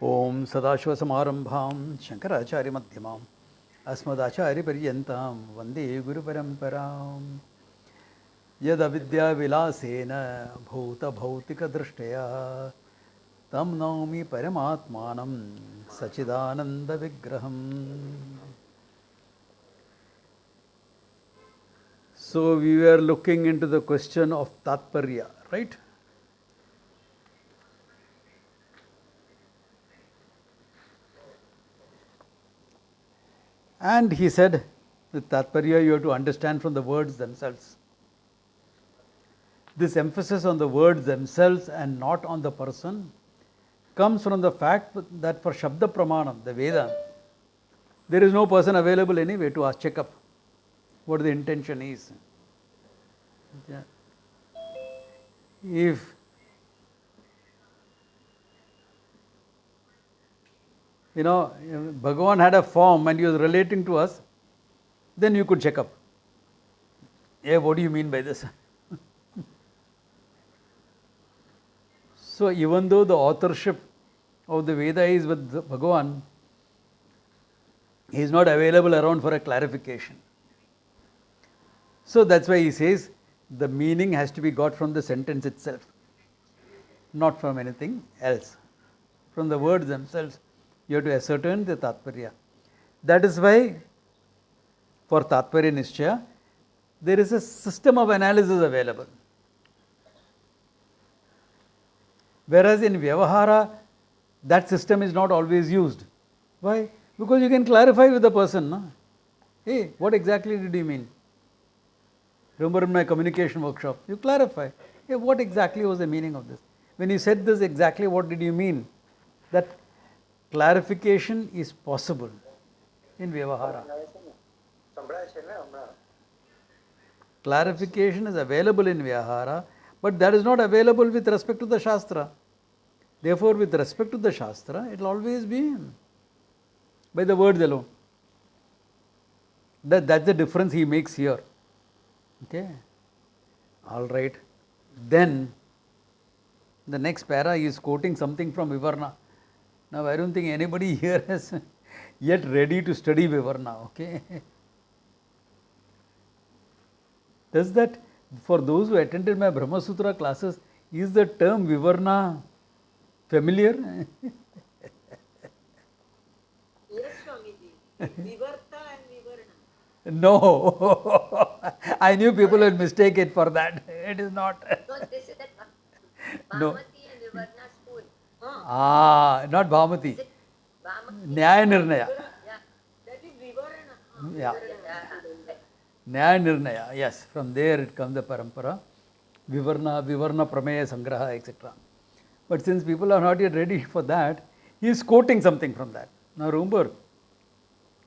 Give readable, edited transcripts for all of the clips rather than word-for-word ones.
ओम सदाशिवसमारंभां शंकराचार्यमध्यमाम् अस्मदाचार्यपर्यन्तां वन्दे गुरुपरम्परां यदविद्याविलासेन भूतभौतिकदृष्ट्या तं नौमि परमात्मानं सच्चिदानन्दविग्रहम्. So we were looking into the question of Tatparya, right? And he said, the Tatparya you have to understand from the words themselves. This emphasis on the words themselves and not on the person comes from the fact that for Shabda Pramanam, the Veda, there is no person available anyway to check up what the intention is. Yeah. If Bhagavan had a form and he was relating to us, then you could check up. Yeah, what do you mean by this? So even though the authorship of the Veda is with Bhagavan, he is not available around for a clarification. So that's why he says the meaning has to be got from the sentence itself, not from anything else. From the words themselves, you have to ascertain the Tatparya. That is why for Tatparya Nishchaya, there is a system of analysis available. Whereas in Vyavahara, that system is not always used. Why? Because you can clarify with the person. No? Hey, what exactly did you mean? Remember in my communication workshop, you clarify. Hey, what exactly was the meaning of this? When you said this exactly, what did you mean? That clarification is possible in Vyavahara. Clarification is available in Vyavahara, but that is not available with respect to the Shastra. Therefore, with respect to the Shastra, it will always be by the words alone. That's the difference he makes here. Okay? All right. Then, the next para is quoting something from Vivarna. Now, I don't think anybody here is yet ready to study Vivarna. Okay? Does that, for those who attended my Brahma Sutra classes, is the term Vivarna familiar? Yes, Swamiji. Vivarta and Vivarna. No. I knew people would mistake it for that. It is not. No, this is that No. Bhamati and Vivarna school. Not Bhamati. Is it Bhamati? Nyaya Nirnaya. Yeah. That is Vivarana. Yeah. Yeah. Nyaya Nirnaya. Yes, from there it comes the parampara. Vivarna Prameya Sangraha, etc. But since people are not yet ready for that, he is quoting something from that. Now remember,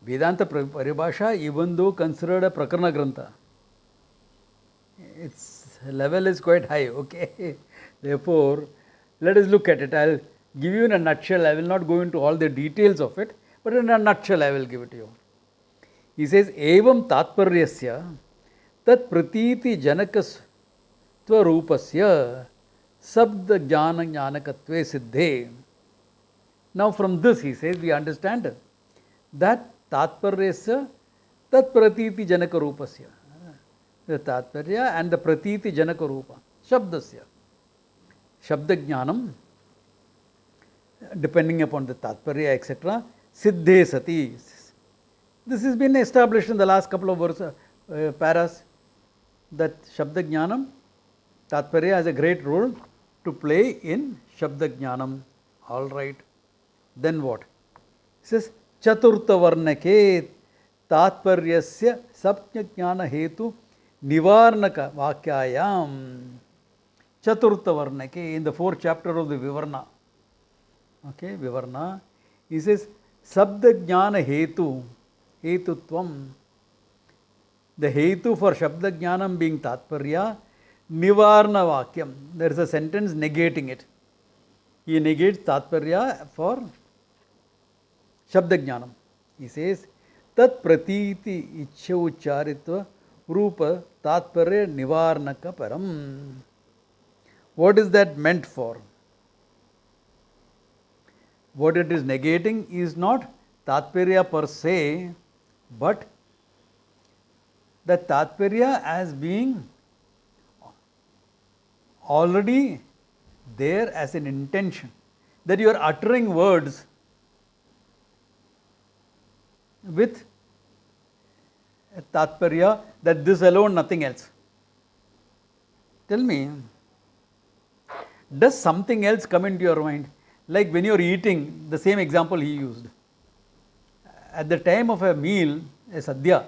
Vedanta Paribhasa, even though considered a Prakarana Grantha, its level is quite high, okay? Therefore, let us look at it. I will give you in a nutshell. I will not go into all the details of it, but in a nutshell I will give it to you. He says, Evam Tatparyasya Tat Pratiti Janakasva Rupasya Sabda Jnana Jnanakatve Siddhe. Now from this, he says, we understand that Tatparyasya Tat Pratiti Janaka Rupasya. The Tatparya and the Pratiti Janaka Rupa. Shabdasya. Shabda Jnanam, depending upon the Tatparya, etc. Siddhe Sati. This has been established in the last couple of verses, paras, that Shabda Jnanam, Tatparya has a great role to play in Shabda Jnanam. All right. Then what? It says, Chaturtha Varnake Tatparyasya Sapnya Jnana Hetu Nivarnaka Vakyayam. Chaturtha Varnake, in the 4th chapter of the Vivarna. Okay, Vivarna. He says, Sabda Jnana Hetu, Hetutvam. The Hetu for Shabda Jnanam being Tatparya, Nivarna Vakyam. There is a sentence negating it. He negates Tatparya for Shabda Jnanam. He says, Tat Pratiti Ichcha Ucharitva Rupa Tatparya Nivarnaka Param. What is that meant for? what it is negating is not Tatparya per se, but the Tatparya as being already there as an intention, that you are uttering words with a Tatparya, that this alone, nothing else. Tell me, does something else come into your mind? Like when you are eating, the same example he used. At the time of a meal, a sadhya,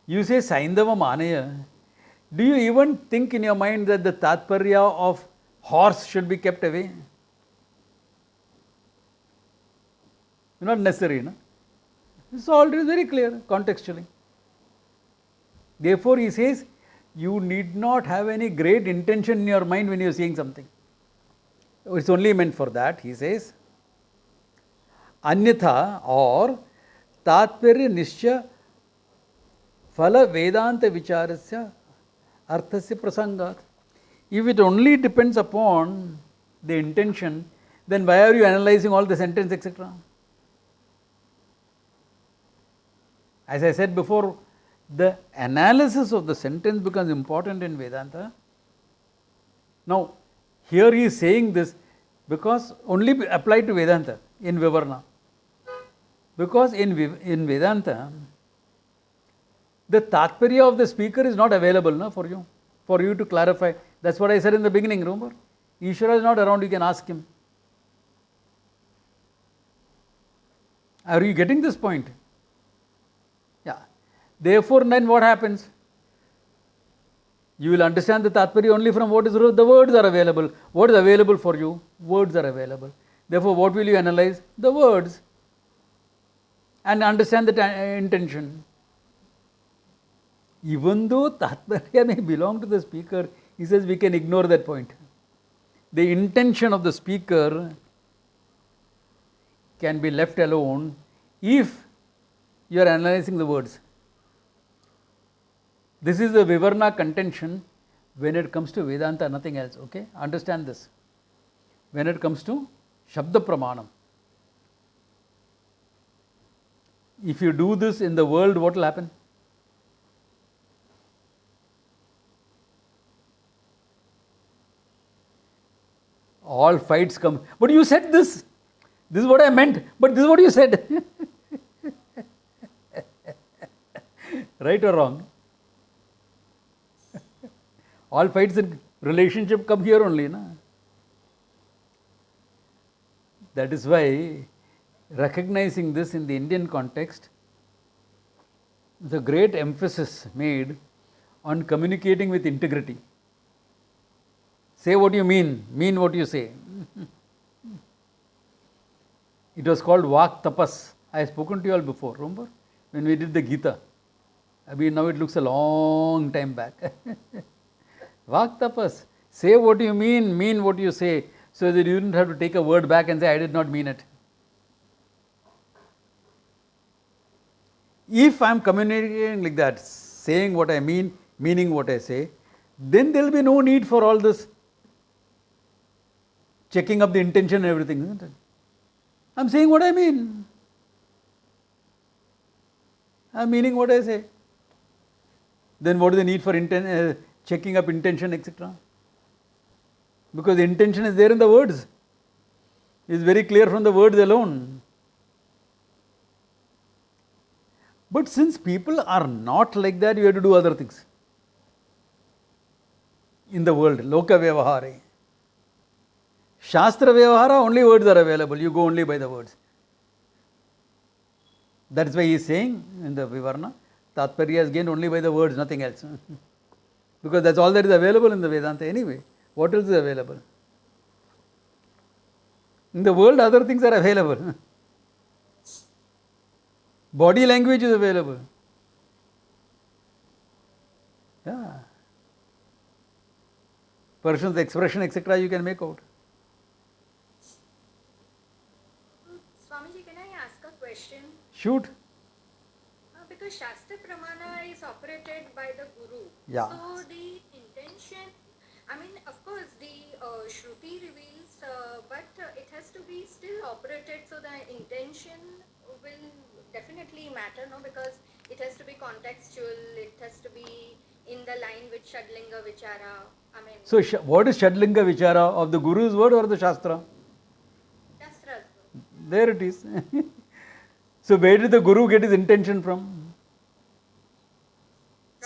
you say Saindava Manaya. Do you even think in your mind that the Tatparya of horse should be kept away? Not necessary, no? It's all very clear contextually. Therefore, he says, you need not have any great intention in your mind when you are saying something. It's only meant for that, he says. Anyatha or Tatparya Nishya Phala Vedanta Vicharasya Arthasya Prasangat. If it only depends upon the intention, then why are you analyzing all the sentence, etc.? As I said before, the analysis of the sentence becomes important in Vedanta. Now, here he is saying this because only applied to Vedanta in Vivarna. Because in Vedanta, the Tatparya of the speaker is not available, no, for you to clarify. That's what I said in the beginning, remember? Ishvara is not around, you can ask him. Are you getting this point? Yeah. Therefore, then what happens? You will understand the Tatparya only from what is the words are available. What is available for you? Words are available. Therefore, what will you analyze? The words. And understand the intention. Even though Tatparya may belong to the speaker, he says we can ignore that point. The intention of the speaker can be left alone if you are analyzing the words. This is the Vivarna contention when it comes to Vedanta, nothing else. Okay? Understand this. When it comes to Shabda Pramanam. If you do this in the world, what will happen? All fights come. But you said this. This is what I meant. But this is what you said. Right or wrong? All fights in relationship come here only. Na? That is why recognizing this in the Indian context, the great emphasis made on communicating with integrity. Say what you mean what you say. It was called Vak Tapas. I have spoken to you all before, remember? When we did the Gita. I mean, now it looks a long time back. Vak Tapas. Say what you mean what you say, so that you don't have to take a word back and say, I did not mean it. If I am communicating like that, saying what I mean, meaning what I say, then there will be no need for all this checking up the intention and everything, isn't it? I am saying what I mean. I am meaning what I say. Then what is the need for checking up intention, etc.? Because the intention is there in the words. It is very clear from the words alone. But since people are not like that, you have to do other things. In the world, Loka Vyavahare. Shastra Vyavahara, only words are available. You go only by the words. That is why he is saying in the Vivarna, Tatparya is gained only by the words, nothing else. Because that's all that is available in the Vedanta anyway. What else is available? In the world, other things are available. Body language is available. Yeah. Person's expression, etc., you can make out. Swamiji, can I ask a question? Shoot. Because Shastra Pramana is operated by the Guru. Yeah. So the intention, I mean, of course, the Shruti reveals, but it matter, no? Because it has to be contextual, it has to be in the line with Shadlinga Vichara. I mean, So, what is Shadlinga Vichara? Of the Guru's word or the Shastra? Shastra's There it is. So, where did the Guru get his intention from?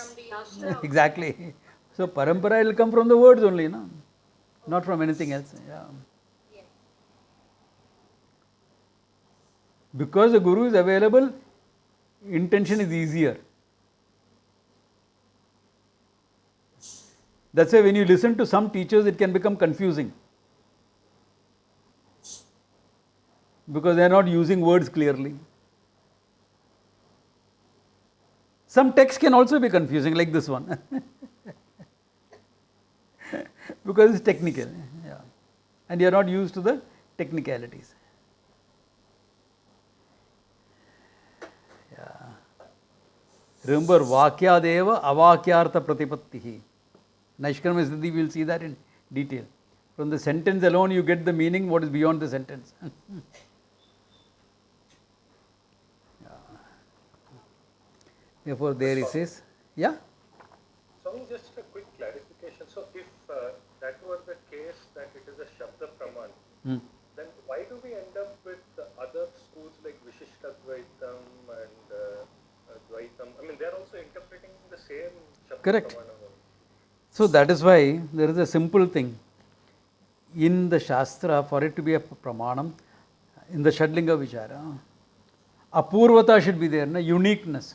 from the Shastra. Exactly. So, parampara will come from the words only, no? Not from anything else. Yeah. yes. Because the Guru is available, intention is easier. That's why when you listen to some teachers, it can become confusing. Because they are not using words clearly. Some text can also be confusing, like this one. Because it's technical. Yeah. And you are not used to the technicalities. Yeah. Remember, Vakyadeva Avakyartha Pratipattihi. Naishkarma Siddhi, we will see that in detail. From the sentence alone, you get the meaning, what is beyond the sentence. Therefore, there he says, yeah? Swami, just a quick clarification. So, if that were the case that it is a Shabda Praman, then why do we end up with other schools like Vishishtadvaitam and Dvaitam? I mean, they are also interpreting the same Shabda Correct. Pramana only. So, that is why there is a simple thing. In the Shastra, for it to be a Pramanam, in the Shadlinga Vichara, Apurvata should be there, na? Uniqueness.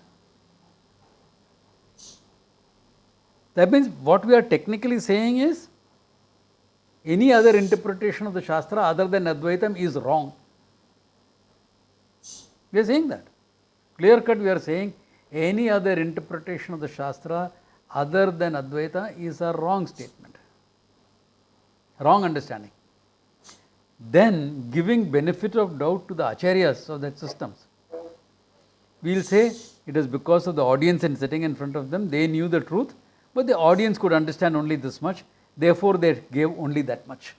That means what we are technically saying is, any other interpretation of the Shastra other than Advaitam is wrong. We are saying that. Clear cut, we are saying any other interpretation of the Shastra other than Advaita is a wrong statement, wrong understanding. Then giving benefit of doubt to the acharyas of that systems, we will say it is because of the audience and sitting in front of them, they knew the truth, but the audience could understand only this much, therefore they gave only that much.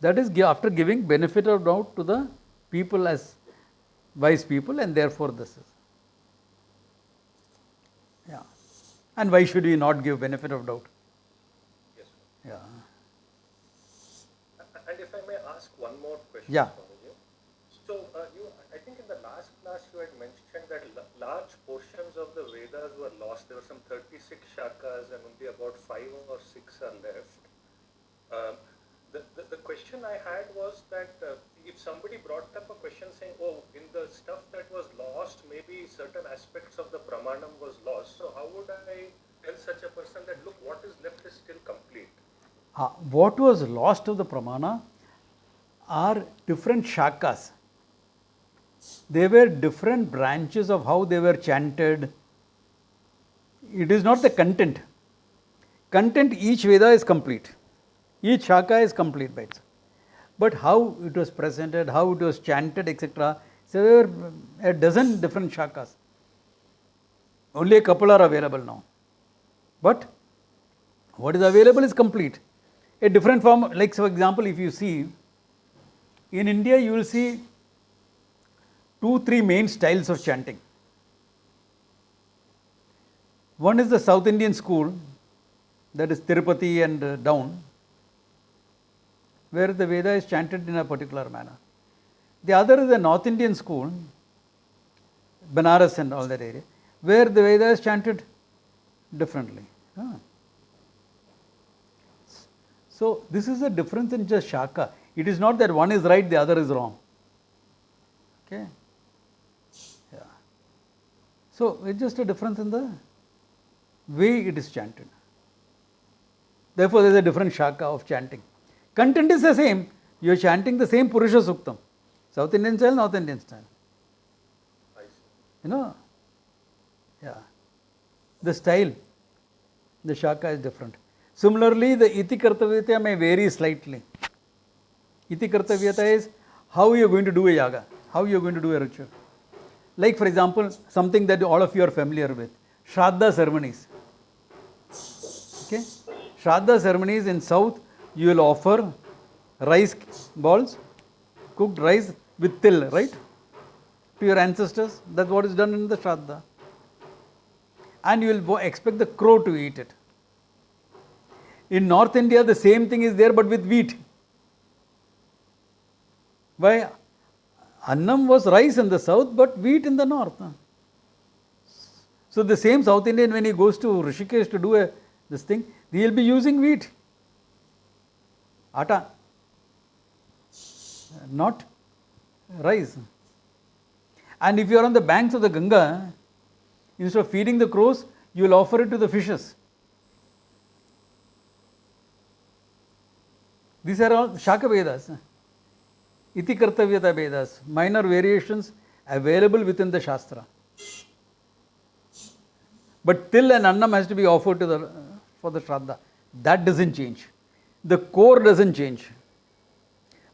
That is after giving benefit of doubt to the people as wise people, and therefore this is. Yeah. And why should we not give benefit of doubt? Yes. Yeah. And if I may ask one more question, Yeah. Swamiji. So, I think in the last class you had mentioned that large portions of the Vedas were lost. There were some 36 shakas and only about 5 or 6 are left. The question I had was that if somebody brought up a question saying, oh, in the stuff that was lost, maybe certain aspects of the Pramanam was lost. So, how would I tell such a person that, look, what is left is still complete? What was lost of the Pramana are different shakas. They were different branches of how they were chanted. It is not the content. Content, each Veda is complete. Each shaka is complete by itself. But how it was presented, how it was chanted, etc. So there were a dozen different shakas. Only a couple are available now. But what is available is complete. A different form, like for example, if you see, in India you will see 2-3 main styles of chanting. One is the South Indian school, that is Tirupati and down, where the Veda is chanted in a particular manner. The other is the North Indian school, Banaras and all that area, where the Veda is chanted differently. So, this is a difference in just shaka. It is not that one is right, the other is wrong. Okay? Yeah. So, it's just a difference in the way it is chanted. Therefore, there is a different shaka of chanting. Content is the same. You are chanting the same Purusha Suktam. South Indian style, North Indian style. I see. You know? Yeah. The style, the shaka is different. Similarly, the iti kartavyata may vary slightly. Iti kartavyata is how you are going to do a yaga, how you are going to do a ritual. Like for example, something that all of you are familiar with, Shraddha ceremonies. Okay? Shraddha ceremonies in South, you will offer rice balls, cooked rice with til, right? to your ancestors. That's what is done in the Shraddha. And you will expect the crow to eat it. In North India, the same thing is there but with wheat. Why? Annam was rice in the south but wheat in the north. So the same South Indian, when he goes to Rishikesh to do this thing, he will be using wheat. Atta. Not rice. And if you are on the banks of the Ganga, instead of feeding the crows, you will offer it to the fishes. These are all Shaka Vedas. Iti Kartavyata Vedas, minor variations available within the Shastra. But till an annam has to be offered to for the Shraddha. That doesn't change. The core doesn't change.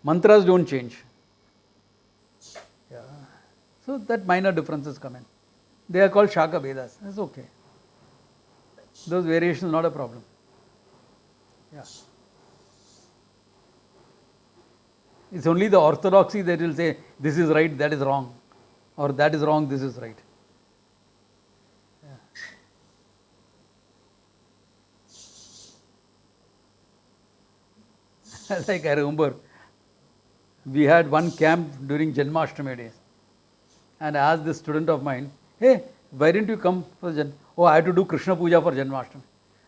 Mantras don't change. Yeah. So that minor differences come in. They are called Shaka Vedas. That's okay. Those variations not a problem. Yeah. It's only the orthodoxy that will say this is right, that is wrong, or that is wrong, this is right. Yeah. Like I remember, we had one camp during Janmashtami days, and I asked this student of mine, hey, why didn't you come for Oh, I had to do Krishna Puja for Janmashtami.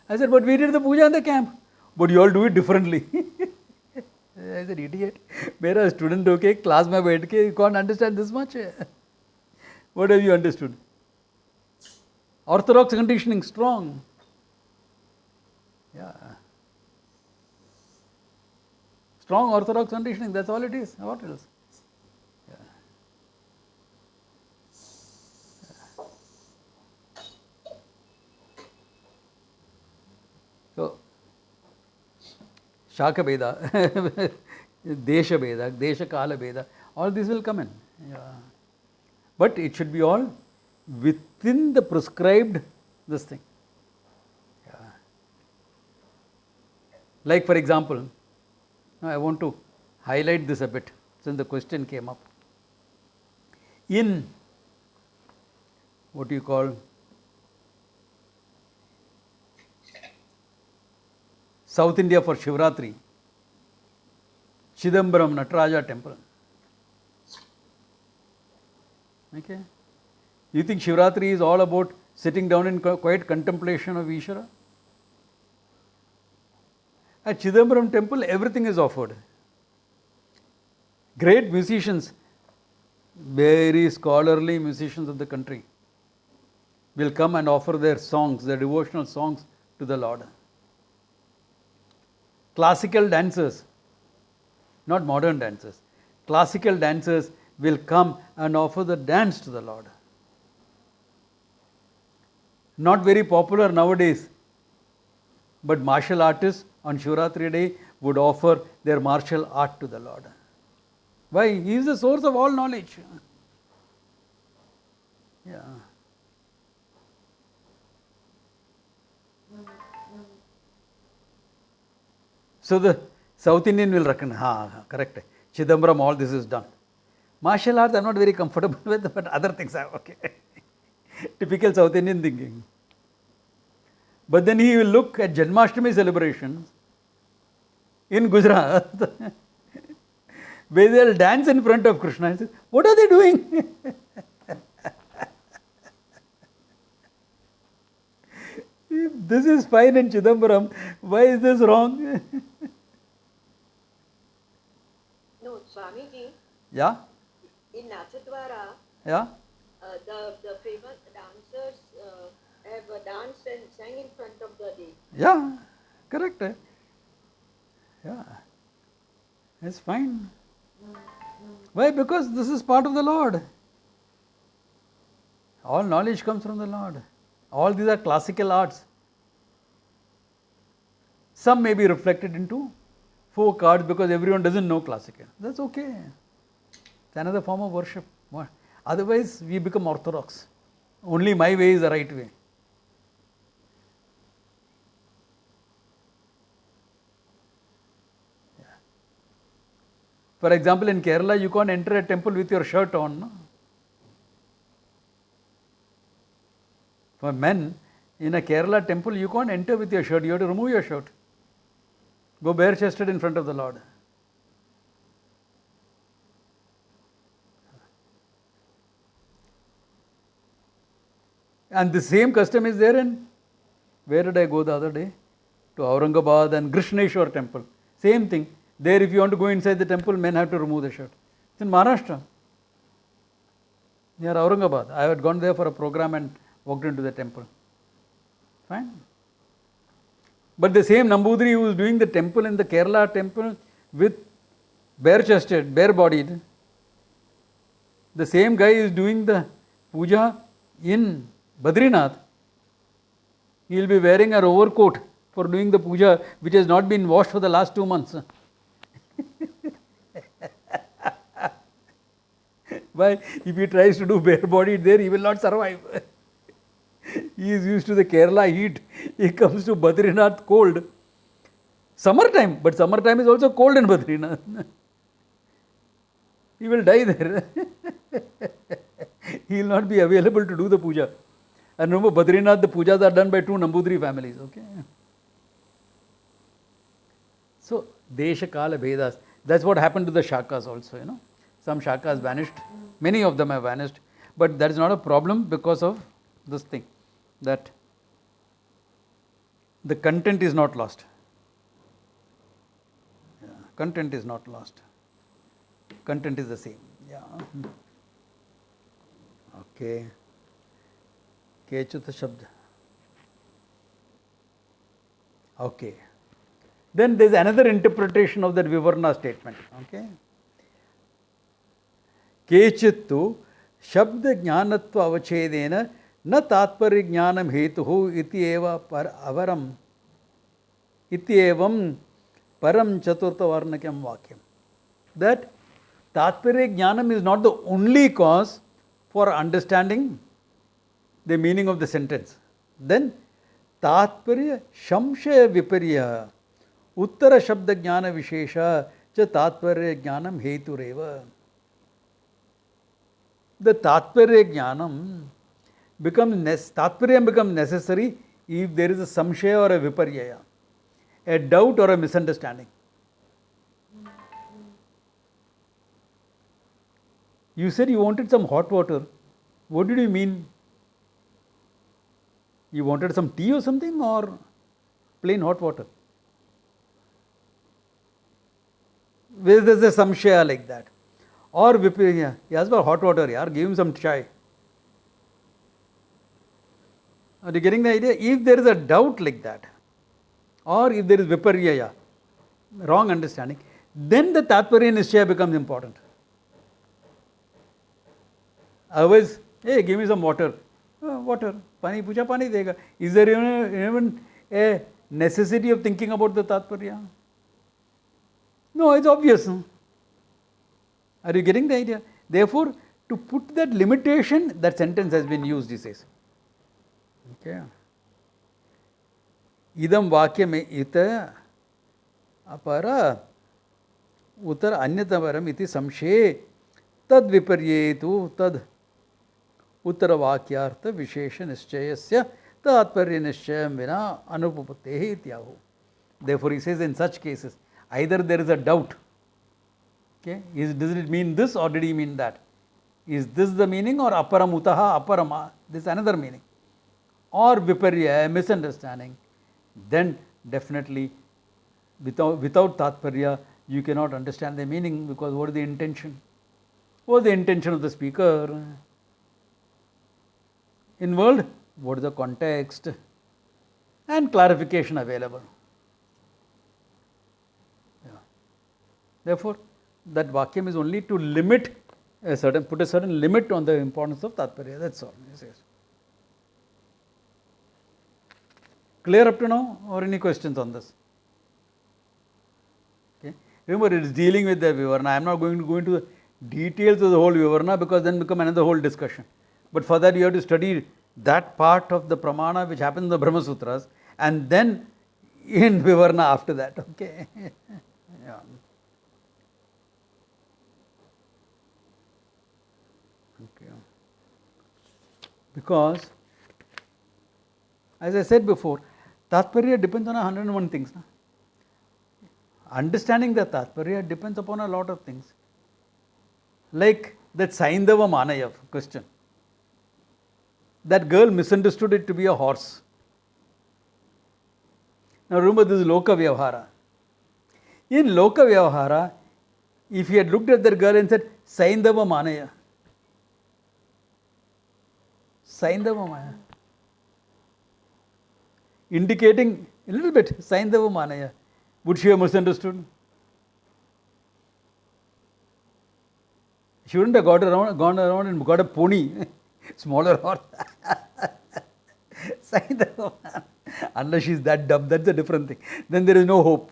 I said, but we did the puja in the camp, but you all do it differently. I said, idiot. मेरा student होके class में बैठ के you can't understand this much. What have you understood? Orthodox conditioning strong. Yeah. Strong orthodox conditioning, that's all it is. What else? Yeah. So, Shaka Veda, Desha Veda, Desha Kala Veda, all these will come in. Yeah. But it should be all within the prescribed this thing. Yeah. Like for example, I want to highlight this a bit since the question came up. In what you call South India for Shivratri, Chidambaram Nataraja temple. Okay. You think Shivratri is all about sitting down in quiet contemplation of Ishvara? At Chidambaram temple, everything is offered. Great musicians, very scholarly musicians of the country will come and offer their songs, their devotional songs to the Lord. Classical dancers, not modern dancers, classical dancers will come and offer the dance to the Lord. Not very popular nowadays, but martial artists on Shivratri day would offer their martial art to the Lord. Why? He is the source of all knowledge. Yeah. So the South Indian will reckon, correct. Chidambaram, all this is done. Martial arts I am not very comfortable with, but other things are okay. Typical South Indian thinking. But then he will look at Janmashtami celebrations in Gujarat, where they will dance in front of Krishna. He says, what are they doing? If this is fine in Chidambaram, why is this wrong? No, Swamiji, Yeah? in Nachadwara, Yeah? the famous dancers have danced and sang in front of the deity. Yeah, correct. Yeah, it's fine. Why? Because this is part of the Lord. All knowledge comes from the Lord. All these are classical arts. Some may be reflected into folk arts because everyone doesn't know classical. That's okay. It's another form of worship. Otherwise, we become orthodox. Only my way is the right way. For example, in Kerala, you can't enter a temple with your shirt on. No? For men, in a Kerala temple, you can't enter with your shirt, you have to remove your shirt. Go bare chested in front of the Lord. And the same custom is there in, where did I go the other day? To Aurangabad and Krishneshwar temple. Same thing. There, if you want to go inside the temple, men have to remove the shirt. It's in Maharashtra, near Aurangabad. I had gone there for a program and walked into the temple. Fine. But the same Nambudiri who is doing the temple in the Kerala temple with bare chested, bare bodied, the same guy is doing the puja in Badrinath. He will be wearing an overcoat for doing the puja which has not been washed for the last 2 months. Why? If he tries to do bare bodied there, he will not survive. He is used to the Kerala heat. He comes to Badrinath cold. Summertime, but summertime is also cold in Badrinath. He will die there. He will not be available to do the puja. And remember, Badrinath, the pujas are done by 2 Nambudiri families. Okay. So, Desha Kala Vedas. That's what happened to the Shakas also, Some Shakas vanished. Many of them have vanished. But that is not a problem because of this thing. That the content is not lost. Yeah, content is not lost. Content is the same. Yeah. Okay. Kechuta Shabda. Okay. Then there is another interpretation of that Vivarna statement. Okay. Kechittu Shabda Jnanatva Avachedena Na Tatpari Jnanam Hetuhu Iti Eva Par Avaram Iti Evam Param Chaturtha Varnakam Vakyam. That Tatpari Jnanam is not the only cause for understanding the meaning of the sentence. Then Tatparya Shamshaya Viparya Uttara Shabda Jnana Vishesha Cha Tatparya Jnanam Hetureva. The Tatparya Jnanam becomes necessary if there is a Samshaya or a Viparya, a doubt or a misunderstanding. You said you wanted some hot water. What did you mean? You wanted some tea or something, or plain hot water? Where there's a samshaya like that. Or Viparya, he asked for hot water, yaar, give him some chai. Are you getting the idea? If there is a doubt like that, or if there is Viparya, wrong understanding, then the Tatparya Nishchaya becomes important. Otherwise, hey, give me some water. Water, pani, puja pani dega. Is there even a necessity of thinking about the Tatparya? No, it's obvious. Are you getting the idea? Therefore, to put that limitation, that sentence has been used, he says. Okay. Idam vakyam ita apara uttara anyatavaram iti samshe tad viparyetu tad uttara vakyartha vishesha nischayasya tatparya nischayam vina anupapatehi ityahu. Therefore, he says in such cases, either there is a doubt. Okay, does it mean this or did he mean that? Is this the meaning or aparam utaha aparama? This is another meaning. Or viparya, misunderstanding. Then definitely without tatparya you cannot understand the meaning, because what is the intention? What is the intention of the speaker? In world, what is the context? And clarification available. Yeah. Therefore, that vakyam is only to limit put a certain limit on the importance of tatparya. That's all he says. Clear up to now, or any questions on this? Okay. Remember, it is dealing with the Vivarna. I am not going to go into the details of the whole Vivarna, because then become another whole discussion. But for that you have to study that part of the Pramana which happens in the Brahma Sutras, and then in Vivarna after that. Okay. Yeah. Okay. Because As I said before, Tatparya depends on 101 things. Na? Understanding the Tatparya depends upon a lot of things. Like that Saindava Manaya question. That girl misunderstood it to be a horse. Now remember, this is Loka Vyavhara. In Loka Vyavhara, if he had looked at that girl and said, Saindava Manaya, Saindava Manaya, indicating a little bit, Saindava Manaya, would she have misunderstood? She wouldn't have gone around and got a pony, smaller horse. Saindava Manaya. Unless she's that dumb, that's a different thing. Then there is no hope.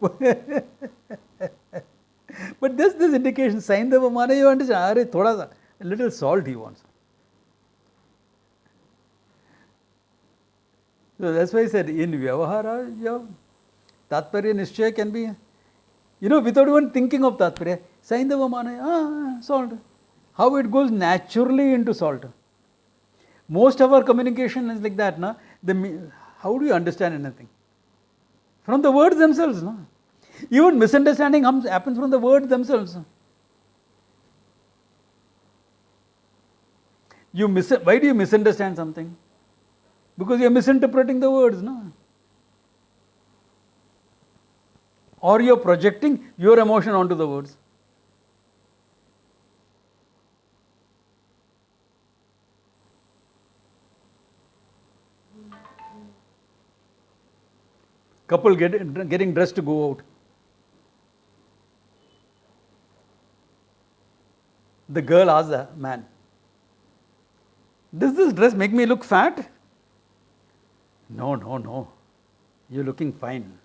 But this indication, Saindava Manaya, you understand, a little salt he wants. So that's why I said in Vyavahara, Tatparya Nishchaya can be, without even thinking of Tatparya, Saindava Manaya, salt. How it goes naturally into salt. Most of our communication is like that. Na? How do you understand anything? From the words themselves. Na? Even misunderstanding happens from the words themselves. Why do you misunderstand something? Because you are misinterpreting the words. No? Or you are projecting your emotion onto the words. Couple getting dressed to go out. The girl asks the man, does this dress make me look fat? No. You're looking fine.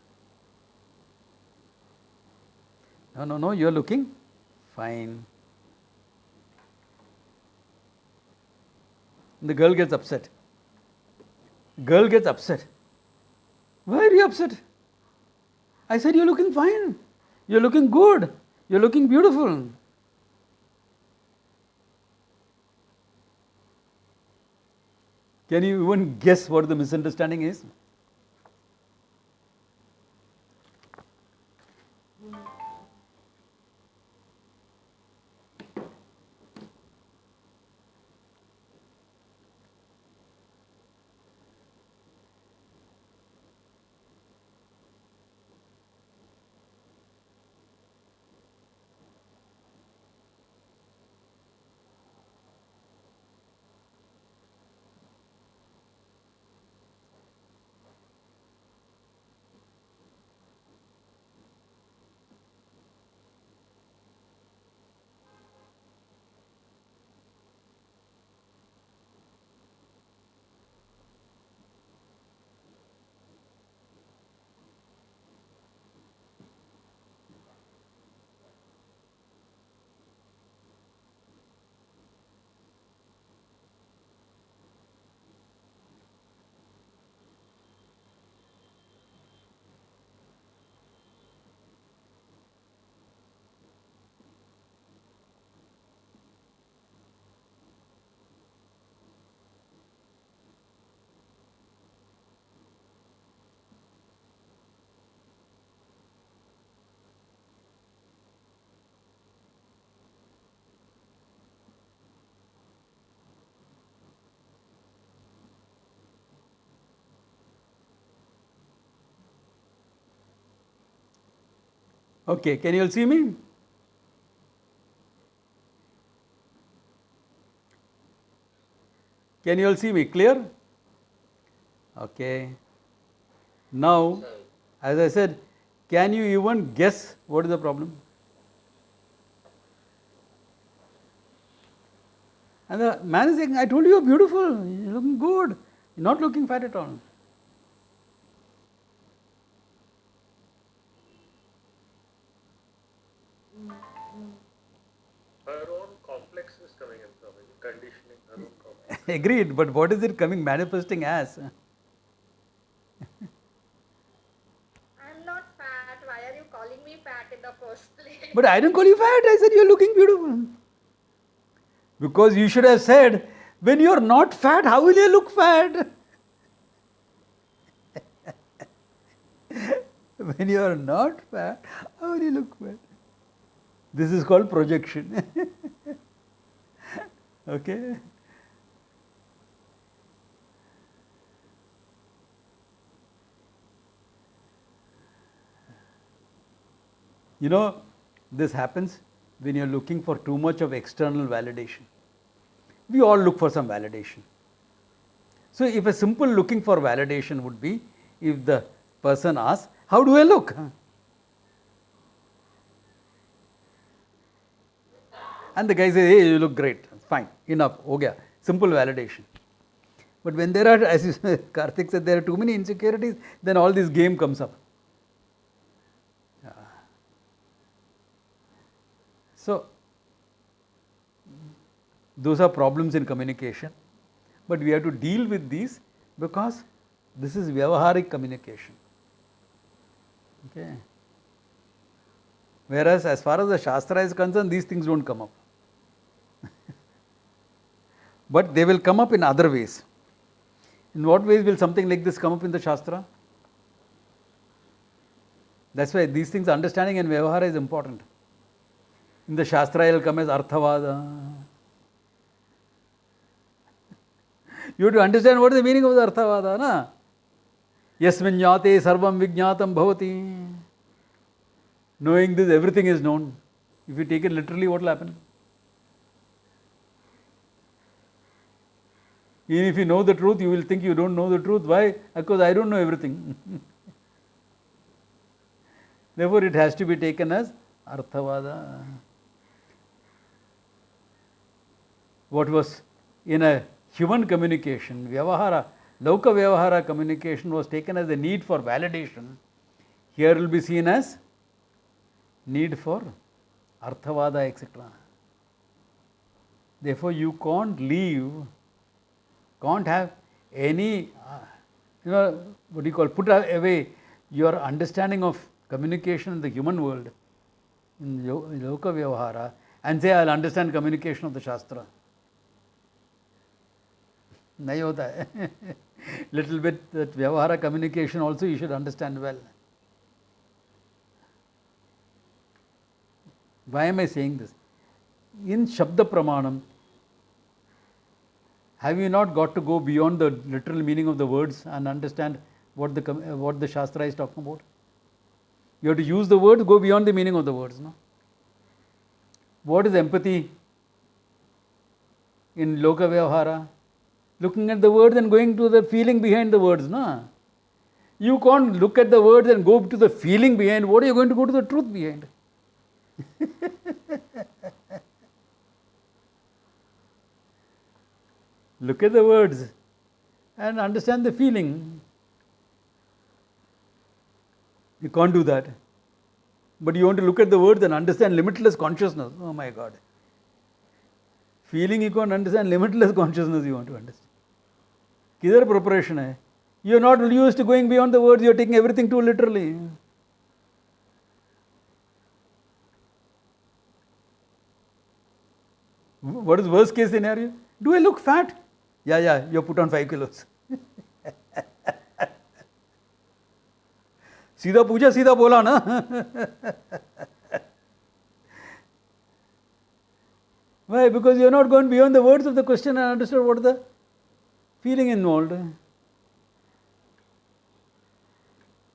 No, you're looking fine. The girl gets upset. Why are you upset? I said, you're looking fine. You're looking good. You're looking beautiful. Can you even guess what the misunderstanding is? Okay, can you all see me? Can you all see me? Clear? Okay. Now, as I said, can you even guess what is the problem? And the man is saying, I told you you're beautiful, you're looking good, you're not looking fat at all. Her own complex is coming in from it, conditioning her own complex. Agreed, but what is it manifesting as? I'm not fat. Why are you calling me fat in the first place? But I didn't call you fat, I said you're looking beautiful. Because you should have said, when you're not fat, how will you look fat? When you are not fat, how will you look fat? This is called projection. Okay? You know, this happens when you are looking for too much of external validation. We all look for some validation. So, if a simple looking for validation would be, if the person asks, how do I look? And the guy says, hey, you look great, fine, enough, ho gaya. Simple validation. But when there are, as Karthik said, there are too many insecurities, then all this game comes up. So, those are problems in communication, but we have to deal with these because this is vyavaharik communication. Okay. Whereas, as far as the Shastra is concerned, these things don't come up. But they will come up in other ways. In what ways will something like this come up in the Shastra? That's why these things, understanding in Vyavahara is important. In the Shastra, it will come as Arthavada. You have to understand what is the meaning of the Arthavada. Na? Yasminyate sarvam vijnatam bhavati. Knowing this, everything is known. If you take it literally, what will happen? Even if you know the truth, you will think you don't know the truth. Why? Because I don't know everything. Therefore, it has to be taken as Arthavada. What was in a human communication, Vyavahara, Lauka Vyavahara communication was taken as a need for validation. Here will be seen as need for Arthavada, etc. Therefore, you can't leave, can't have any, what do you call, put away your understanding of communication in the human world, in Loka Vyavahara, and say, I'll understand communication of the Shastra. Nahi hota hai. Little bit that Vyavahara communication also you should understand well. Why am I saying this? In Shabda Pramanam, have you not got to go beyond the literal meaning of the words and understand what the Shastra is talking about? You have to use the words, go beyond the meaning of the words. No? What is empathy in Loka Vyavahara? Looking at the words and going to the feeling behind the words. No? You can't look at the words and go to the feeling behind. What are you going to go to the truth behind? Look at the words and understand the feeling. You can't do that. But you want to look at the words and understand limitless consciousness. Oh my God. Feeling you can't understand, limitless consciousness you want to understand. Kidhar preparation hai? You are not used to going beyond the words, you are taking everything too literally. What is worst case scenario? Do I look fat? Yeah, you have put on 5 kilos. सीधा पूछा सीधा बोला ना. Why? Because you are not gone beyond the words of the question and understood what the feeling involved.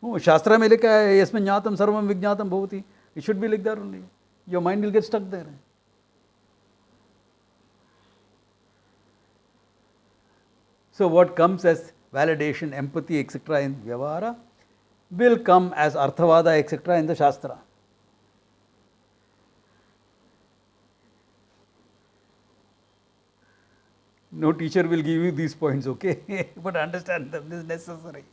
Oh, Shastra mein likha hai, yasmin jnatam sarvam vijnatam bhavati. It should be like that only. Your mind will get stuck there. So what comes as validation, empathy, etc. in Vyavahara will come as Arthavada, etc. in the Shastra. No teacher will give you these points, okay? But understand them, this is necessary.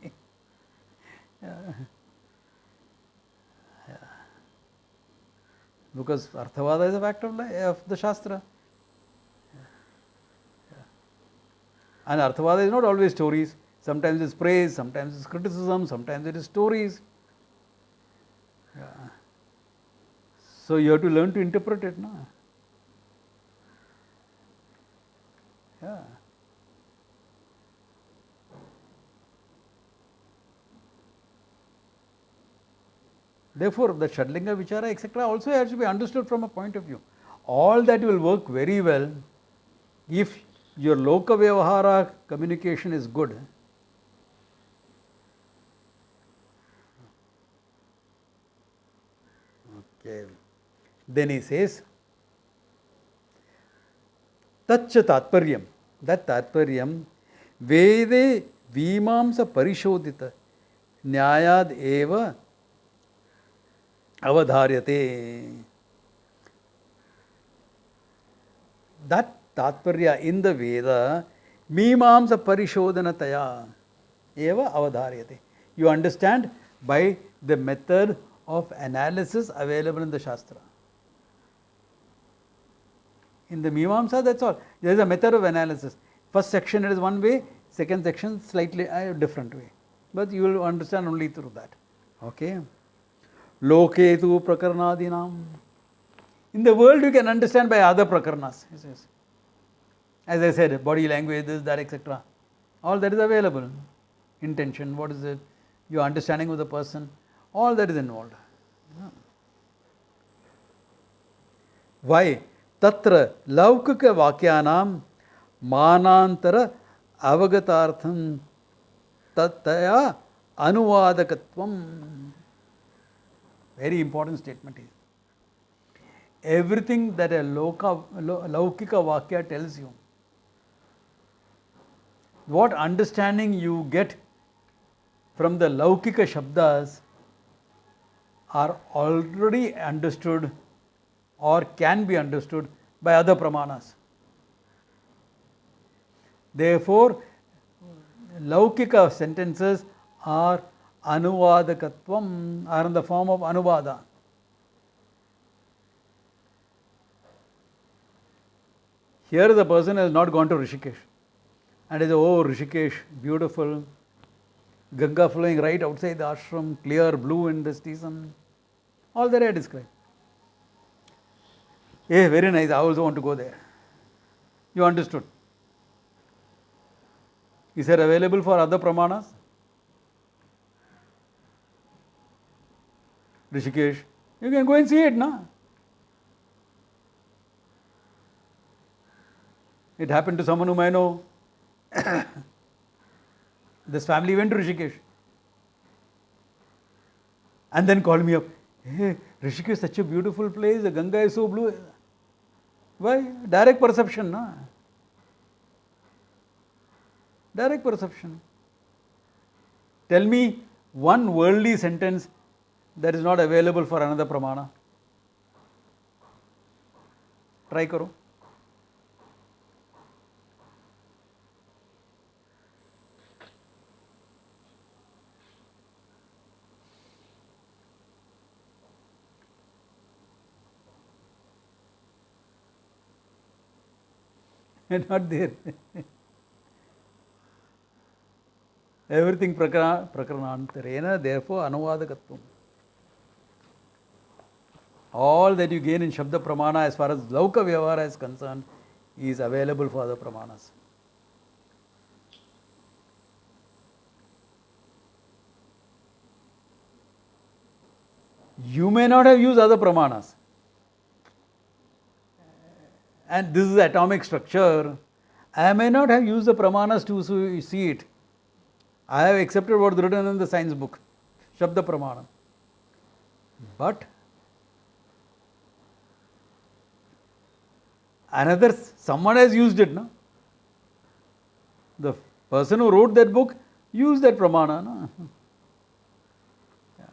Because Arthavada is a fact of the Shastra. And Arthavada is not always stories. Sometimes it's praise, sometimes it's criticism, sometimes it is stories. So you have to learn to interpret it. No? Therefore, the Shadlinga, Vichara, etc. also has to be understood from a point of view. All that will work very well if your Loka Vyavahara communication is good. Okay. Then he says, Tacha Tatparyam. That Tatparyam, Vede Vimamsa Parishodhita Nyayad Eva Avadharyate. That Tatparya in the Veda, Mimamsa Parishodhanataya Eva Avadharyate. You understand by the method of analysis available in the Shastra. In the Mimamsa, that's all. There is a method of analysis. First section it is one way, second section slightly different way. But you will understand only through that. Okay. Loketu Prakaranadinam. In the world, you can understand by other Prakarnas. Yes. As I said, body language, this, that, etc. All that is available. Intention, what is it? Your understanding of the person, all that is involved. Why? Tatra laukika vakyanam manantara avagatartham tataya anuvadakatvam. Very important statement here. Everything that a laukika vakya tells you, what understanding you get from the laukika shabdas are already understood or can be understood by other pramanas. Therefore, laukika sentences are anuvadakatvam, are in the form of anuvada. Here the person has not gone to Rishikesh and is, oh Rishikesh, beautiful, Ganga flowing right outside the ashram, clear blue in the season. All that I described. Hey, very nice, I also want to go there. You understood. Is it available for other pramanas? Rishikesh, you can go and see it, na? It happened to someone whom I know. This family went to Rishikesh and then called me up. Hey, Rishikesh is such a beautiful place, the Ganga is so blue. Why? Direct perception, na? Direct perception. Tell me one worldly sentence that is not available for another pramana. Try karo. Not there. Everything prakaranantarena, therefore anuvadakatvam. All that you gain in Shabda Pramana as far as Lauka Vyavahara is concerned is available for other Pramanas. You may not have used other Pramanas. And this is atomic structure. I may not have used the Pramanas to see it. I have accepted what is written in the science book, Shabda Pramana. But someone has used it, no? The person who wrote that book used that Pramana, no? Yeah.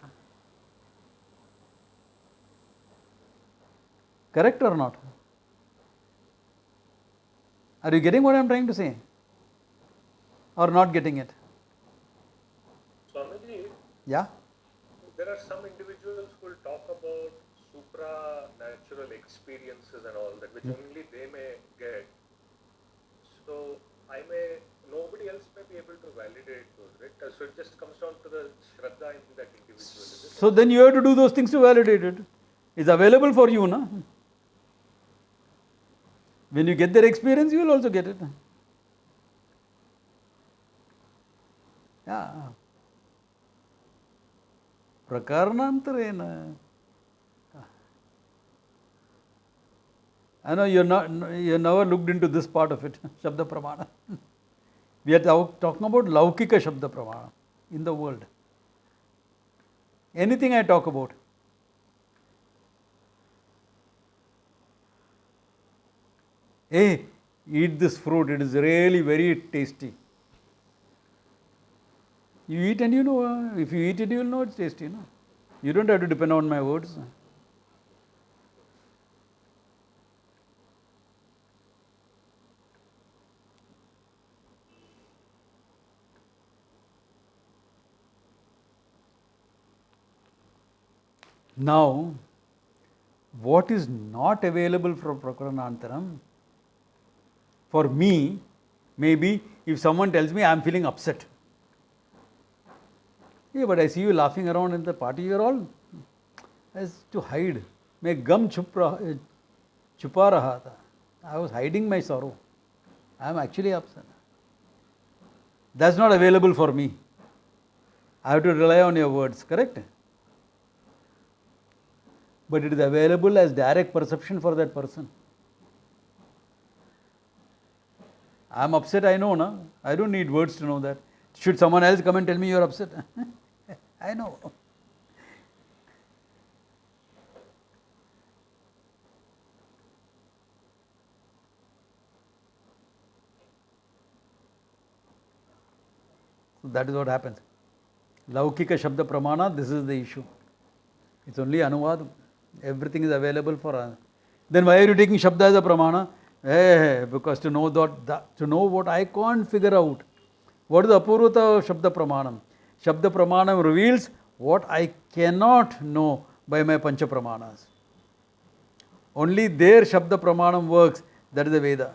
Correct or not? Are you getting what I am trying to say? Or not getting it? Swamiji, Yeah? there are some individuals who will talk about supranatural experiences and all that, which only they may get. So nobody else may be able to validate those, right? So it just comes down to the Shraddha in that individual, is it? So then you have to do those things to validate it. It's available for you, no? When you get their experience, you will also get it. Yeah. Prakaranantarena. I know you never looked into this part of it, Shabda Pramana. We are talking about Laukika Shabda Pramana in the world. Anything I talk about. Hey, eat this fruit, it is really very tasty. You eat and you know, if you eat it, you will know it's tasty. No? You don't have to depend on my words. Now, what is not available from Prakaranantaram, for me, maybe if someone tells me I am feeling upset. Yeah, but I see you laughing around in the party, you are all as to hide. Main gum chupa raha tha. I was hiding my sorrow. I am actually upset. That's not available for me. I have to rely on your words, correct? But it is available as direct perception for that person. I am upset, I know, na? I don't need words to know that. Should someone else come and tell me you are upset? I know. So that is what happens. Laukika Shabda Pramana, this is the issue. It's only Anuvad. Everything is available for us. Then why are you taking Shabda as a Pramana? Because to know to know what I can't figure out. What is the Apurvata of Shabda Pramanam? Shabda Pramanam reveals what I cannot know by my Pancha Pramanas. Only there Shabda Pramanam works. That is the Veda.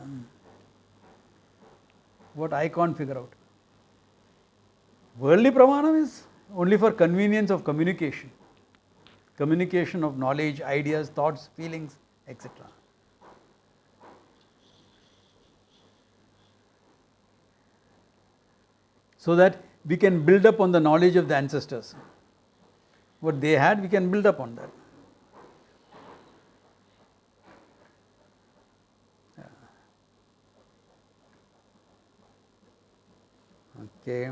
What I can't figure out. Worldly Pramanam is only for convenience of communication. Communication of knowledge, ideas, thoughts, feelings, etc. So that we can build up on the knowledge of the ancestors. What they had, we can build up on that. Okay.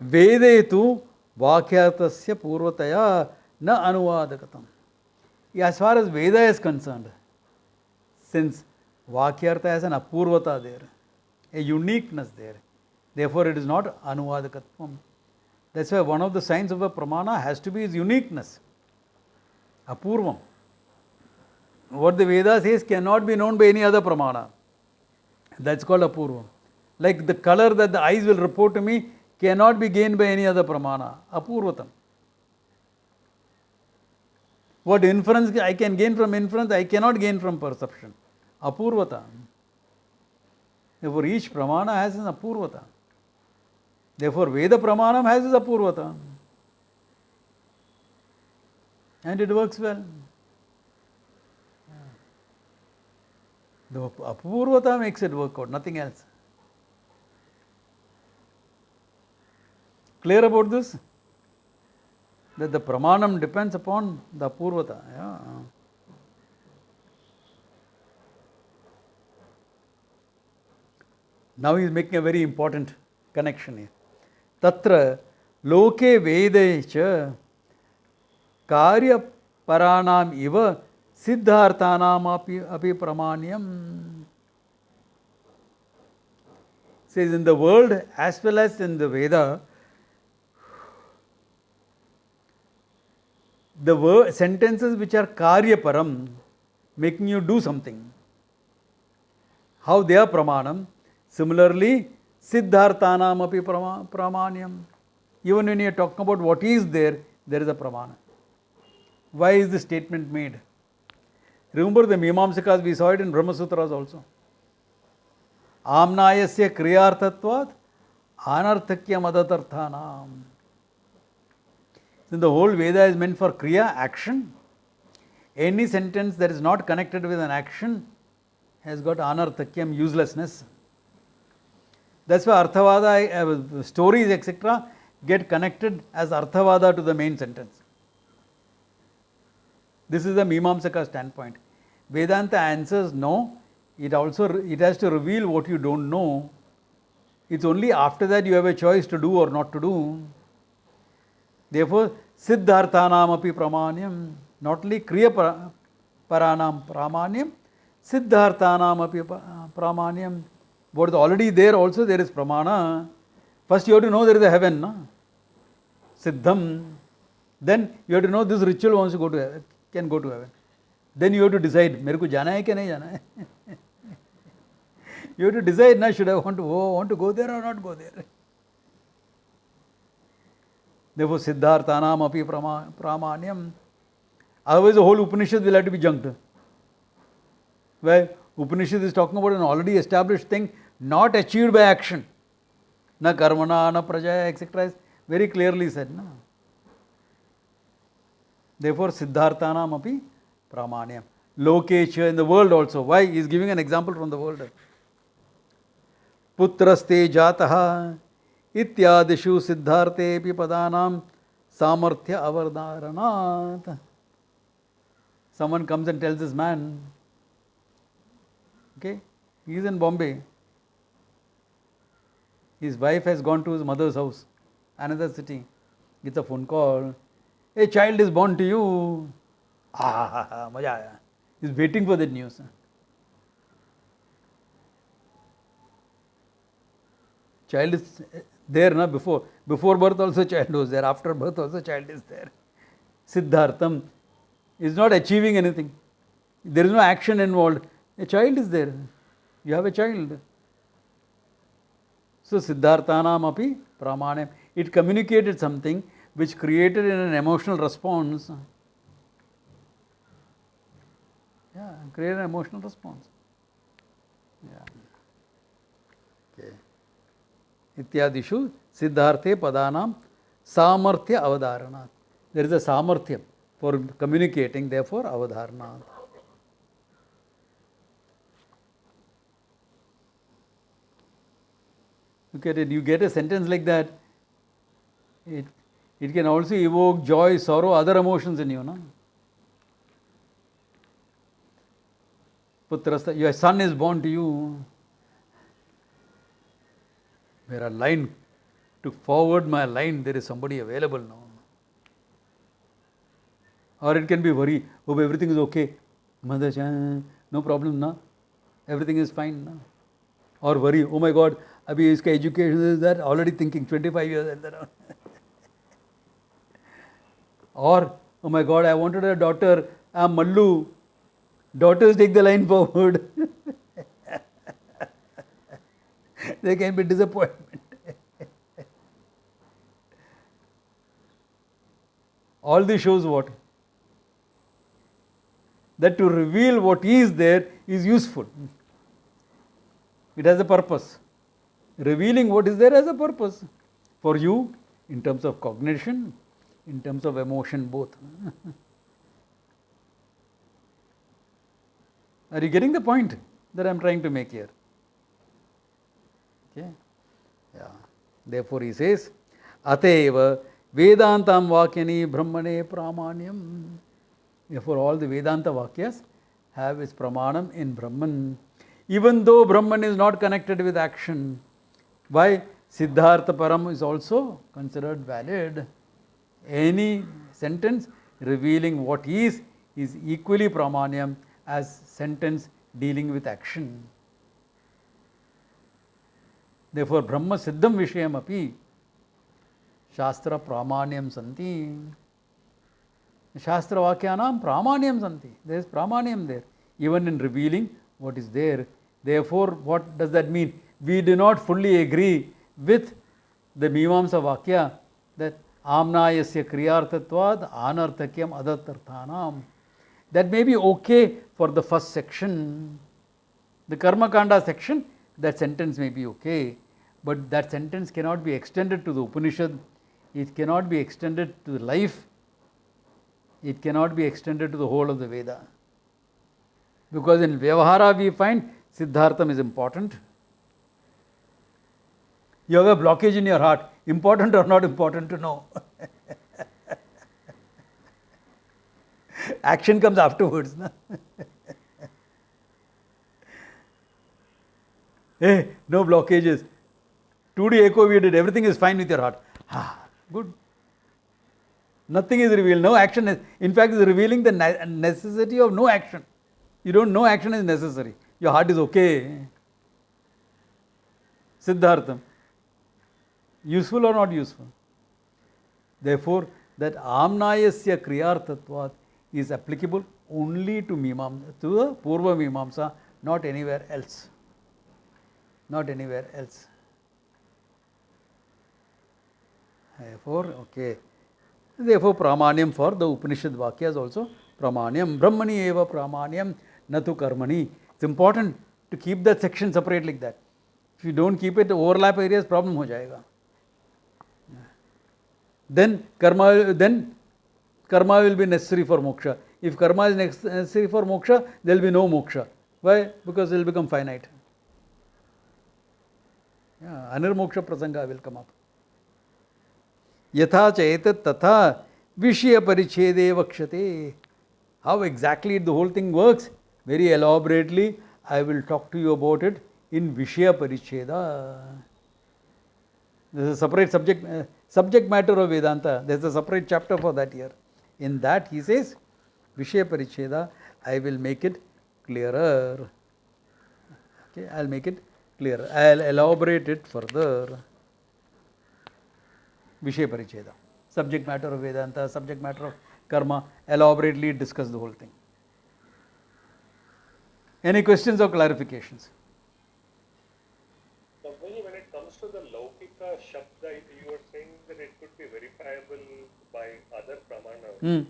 Vede tu Vakyartasya Purvataya na Anuvadakatam. As far as Veda is concerned, since Vakyartha has an Apurvata there, a uniqueness there, therefore it is not Anuvadakatvam. That's why one of the signs of a Pramana has to be its uniqueness. Apurvam. What the Veda says cannot be known by any other Pramana. That's called Apurvam. Like the color that the eyes will report to me cannot be gained by any other Pramana. Apurvatam. What inference I can gain from inference, I cannot gain from perception. Apurvata. Therefore, each Pramana has an Apurvata. Therefore, Veda Pramanam has its Apurvata. And it works well. The Apurvata makes it work out, nothing else. Clear about this? That the Pramanam depends upon the Apurvata. Yeah. Now he is making a very important connection here. Tatra loke vedecha karya paranam iva siddharthanam api pramanyam. Says in the world as well as in the Veda, the sentences which are karya param, making you do something, how they are pramanam. Similarly, siddharthanam api pramanyam. Even when you are talking about what is there, there is a pramana. Why is this statement made? Remember the Mimamsakas, we saw it in Brahma Sutras also. Amnayasya kriyarthatvat anarthakyam adatarthanam. Since the whole Veda is meant for kriya, action, any sentence that is not connected with an action has got anarthakyam, uselessness. That's why Arthavada, stories, etc., get connected as Arthavada to the main sentence. This is the Mimamsaka standpoint. Vedanta answers no. It has to reveal what you don't know. It's only after that you have a choice to do or not to do. Therefore, Siddharthanam api pramanyam, not only Kriya paranam pramanyam, Siddharthanam api pramanyam. What is already there also there is pramana. First you have to know there is a heaven, no? Siddham. Then you have to know this ritual wants to go to heaven, can go to heaven. Then you have to decide, मेरे को जाना है क्या नहीं जाना है. You have to decide, na, should I want to go there or not go there. Therefore, Siddharthanam api pramanyam. Otherwise, the whole Upanishad will have to be junked. Where Upanishad is talking about an already established thing, not achieved by action. Na karmana, na prajaya, etc. is very clearly said. No? Therefore, Siddharthanam api pramanyam. Lokecha, in the world also. Why? He is giving an example from the world. Putraste jataha ityadishu siddharte pi padanam samarthya avardharanat. Someone comes and tells this man, okay, he is in Bombay. His wife has gone to his mother's house, another city. Gets a phone call. A child is born to you. Maja aaya. He is waiting for that news. Child is there, na, before birth also child was there, after birth also child is there. Siddhartham is not achieving anything. There is no action involved. A child is there. You have a child. So Siddharthanam api pramanyam. It communicated something which created an emotional response. Yeah, created an emotional response. Yeah. Okay. Ityadishu siddharte padanam samarthya avadharanat. There is a samarthya for communicating, therefore avadharanat. Look at it, you get a sentence like that, it can also evoke joy, sorrow, other emotions in you. No? Putrasta, your son is born to you. Where a line, to forward my line, there is somebody available now. Or it can be worry, hope everything is okay. Mother, no problem, na? Everything is fine. Na? Or worry, oh my God, abhi iska education is that, already thinking 25 years. Or, oh my God, I wanted a daughter, I am Mallu. Daughters take the line forward. There can be disappointment. All this shows what? That to reveal what is there is useful. It has a purpose. Revealing what is there has a purpose. For you, in terms of cognition, in terms of emotion, both. Are you getting the point that I am trying to make here? Okay. Yeah. Therefore he says, Ateva Vedantam Vakyani Brahmane Pramanyam. Therefore all the Vedanta Vakyas have its Pramanam in Brahman. Even though Brahman is not connected with action. Why? Siddhartha Param is also considered valid. Any sentence revealing what is equally Pramanyam as sentence dealing with action. Therefore, Brahma Siddham Vishayam api Shastra Pramanyam Santi. Shastra Vakyanam Pramanyam Santi. There is Pramanyam there, even in revealing what is there. Therefore, what does that mean? We do not fully agree with the Mimamsa Vakya that Amnayasya Kriyartatvad Anarthakyam Adattarthanam. That may be okay for the first section. The Karma Kanda section, that sentence may be okay. But that sentence cannot be extended to the Upanishad. It cannot be extended to the life. It cannot be extended to the whole of the Veda. Because in Vyavahara we find Siddhartham is important. You have a blockage in your heart. Important or not important to know. Action comes afterwards. Na? Hey, no blockages. 2D echo we did. Everything is fine with your heart. Good. Nothing is revealed. No action is. In fact, it is revealing the necessity of no action. You don't know action is necessary. Your heart is okay. Siddhartham. Useful or not useful? Therefore, that amnayasya kriyartatvat is applicable only to the Purva Mimamsa, not anywhere else. Not anywhere else. Therefore, okay. Therefore, pramanyam for the Upanishad Vakyas also. Pramanyam, Brahmani eva pramanyam, natu karmani. It's important to keep that section separate like that. If you don't keep it, overlap areas, problem ho jayega. Then karma will be necessary for moksha. If karma is necessary for moksha, there will be no moksha. Why? Because it will become finite. Anirmoksha prasanga will come up. Yatha chaitat tatha vishya parichede vakshate. How exactly the whole thing works? Very elaborately, I will talk to you about it in Vishya Paricheda. There is a separate subject matter of Vedanta. There is a separate chapter for that here. In that he says, Vishya Paricheda, I will make it clearer. Okay, I will make it clearer. I will elaborate it further. Vishya Paricheda. Subject matter of Vedanta, subject matter of karma, elaborately discuss the whole thing. Any questions or clarifications? When it comes to the Laukika Shabda, you were saying that it could be verifiable by other pramanas.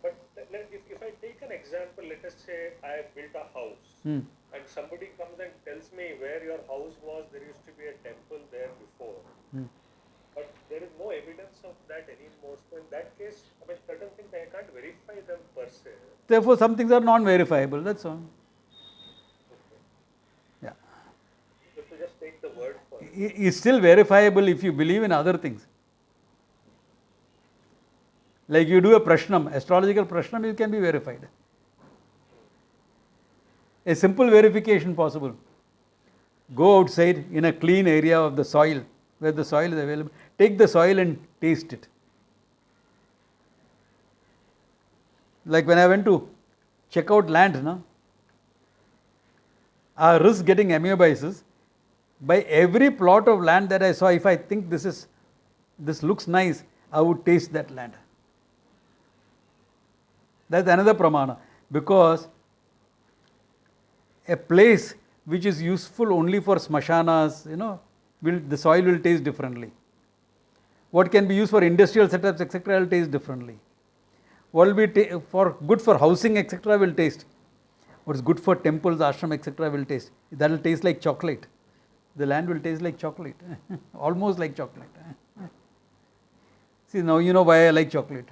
But if I take an example, let us say I have built a house and somebody comes and tells me where your house was, there used to be a temple there before. But there is no evidence of that anymore. So in that case, I mean, certain things I can't verify them per se. Therefore, some things are non-verifiable, that's all. Yeah. You have to just take the word for it. It's still verifiable if you believe in other things. Like you do a prashnam, astrological prashnam, it can be verified. A simple verification possible. Go outside in a clean area of the soil, where the soil is available. Take the soil and taste it. Like when I went to check out land, I risk getting amoebiasis. By every plot of land that I saw, if I think this looks nice, I would taste that land. That's another pramana. Because a place which is useful only for smashanas, the soil will taste differently. What can be used for industrial setups, etc., will taste differently. What will be good for housing, etc., will taste. What is good for temples, ashram, etc., will taste. That will taste like chocolate. The land will taste like chocolate, almost like chocolate. See, now you know why I like chocolate.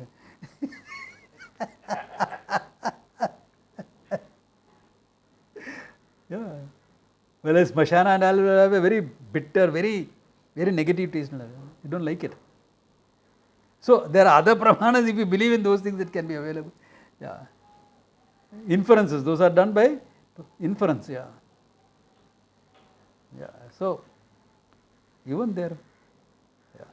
Yeah. Whereas smashana and all will have a very bitter, very, very negative taste. You don't like it. So there are other pramanas, if you believe in those things, that can be available. Yeah. Inferences, those are done by inference. Yeah. Yeah. So even there. Yeah.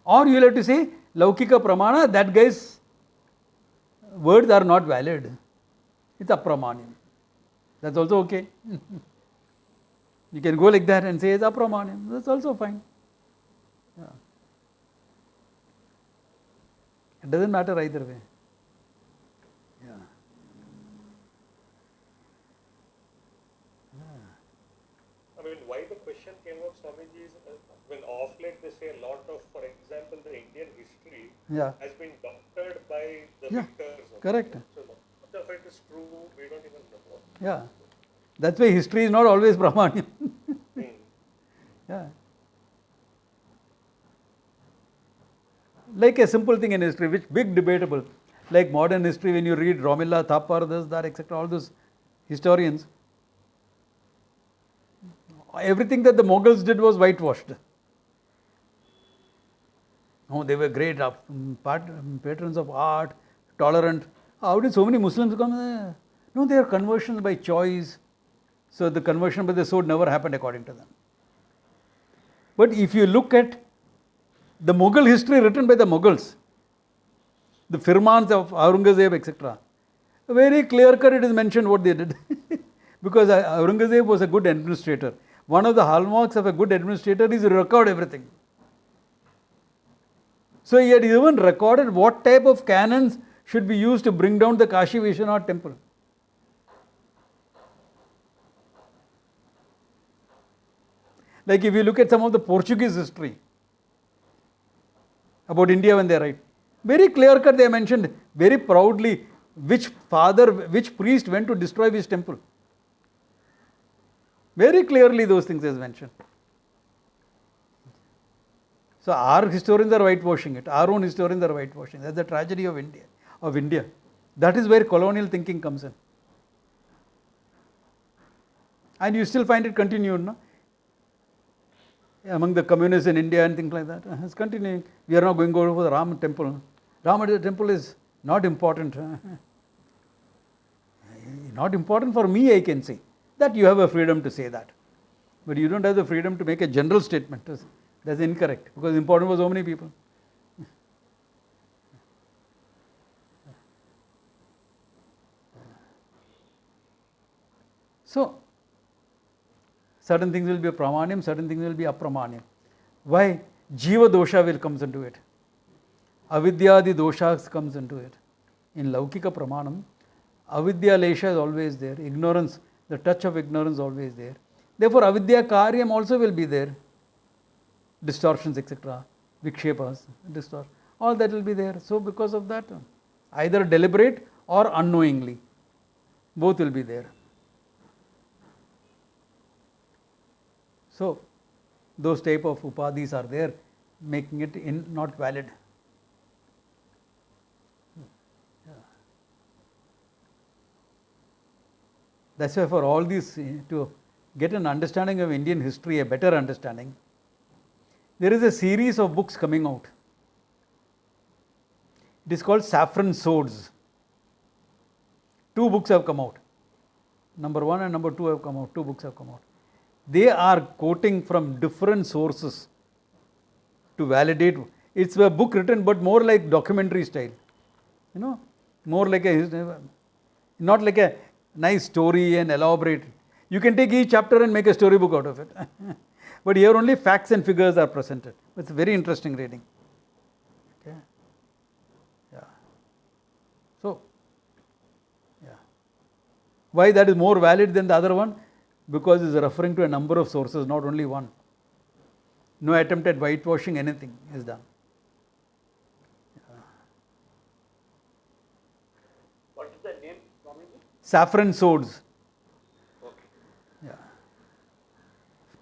Or you will have to say, Laukika Pramana, that guy's words are not valid. It's apramanyam. That's also okay. You can go like that and say it's apramanyam. That's also fine. Yeah. It doesn't matter either way. Yeah. I mean, why the question came up, Swamiji, is when off late they say a lot of, for example, the Indian history has been doctored by the victors. Correct. So much of it is true, we don't even know. Yeah. That's why history is not always Brahmanyam. Yeah. Like a simple thing in history, which big debatable. Like modern history, when you read Romilla, Thapar, this, that, etc., all those historians, Everything that the Mughals did was whitewashed. Oh, they were great patrons of art, tolerant. How did so many Muslims come there? No, they are conversions by choice. So the conversion by the sword never happened according to them. But if you look at the Mughal history written by the Mughals, the firmans of Aurangzeb, etc., very clear cut it is mentioned what they did. Because Aurangzeb was a good administrator. One of the hallmarks of a good administrator is to record everything. So he had even recorded what type of cannons should be used to bring down the Kashi Vishwanath temple. Like if you look at some of the Portuguese history about India when they write, very clear cut they mentioned very proudly which priest went to destroy which temple. Very clearly those things is mentioned. So our historians are whitewashing it. Our own historians are whitewashing. That's the tragedy of India. That is where colonial thinking comes in. And you still find it continued, no? Among the communists in India and things like that. It's continuing. We are now going over for the Ram temple. Ram temple is not important. Not important for me, I can say. That you have a freedom to say that. But you don't have the freedom to make a general statement. That's incorrect, because important for so many people. So, certain things will be pramanyam, certain things will be apramanyam. Why? Jiva dosha will comes into it. Avidyadi dosha comes into it. In Laukika pramanam, avidya lesha is always there. Ignorance, the touch of ignorance is always there. Therefore, avidya karyam also will be there. Distortions, etc., vikshepas, all that will be there. So because of that, either deliberate or unknowingly, both will be there. So those type of upadhis are there, making it not valid. That's why for all these, to get an understanding of Indian history, a better understanding, there is a series of books coming out. It is called Saffron Swords. 2 books have come out. Number 1 and number 2 have come out. 2 books have come out. They are quoting from different sources to validate. It's a book written, but more like documentary style. More like not like a nice story and elaborate. You can take each chapter and make a storybook out of it. But here only facts and figures are presented. It's a very interesting reading. Okay. Yeah. So, yeah. Why that is more valid than the other one? Because it's referring to a number of sources, not only one. No attempt at whitewashing anything is done. Yeah. What is the name, Swamiji? Saffron Swords.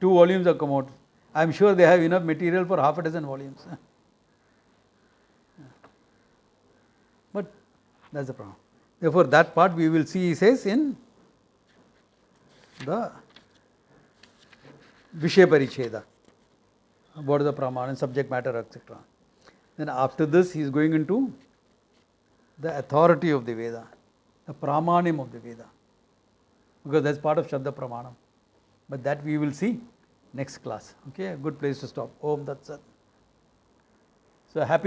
2 volumes have come out. I am sure they have enough material for half a dozen volumes. But that's the problem. Therefore, that part we will see, he says, in the Vishaya Paricheda, about the Pramana, subject matter, etc. Then after this, he is going into the authority of the Veda, the Pramanyam of the Veda, because that's part of Shabda Pramanam. But that we will see next class. Okay, a good place to stop. Om Tat Sat. So happy.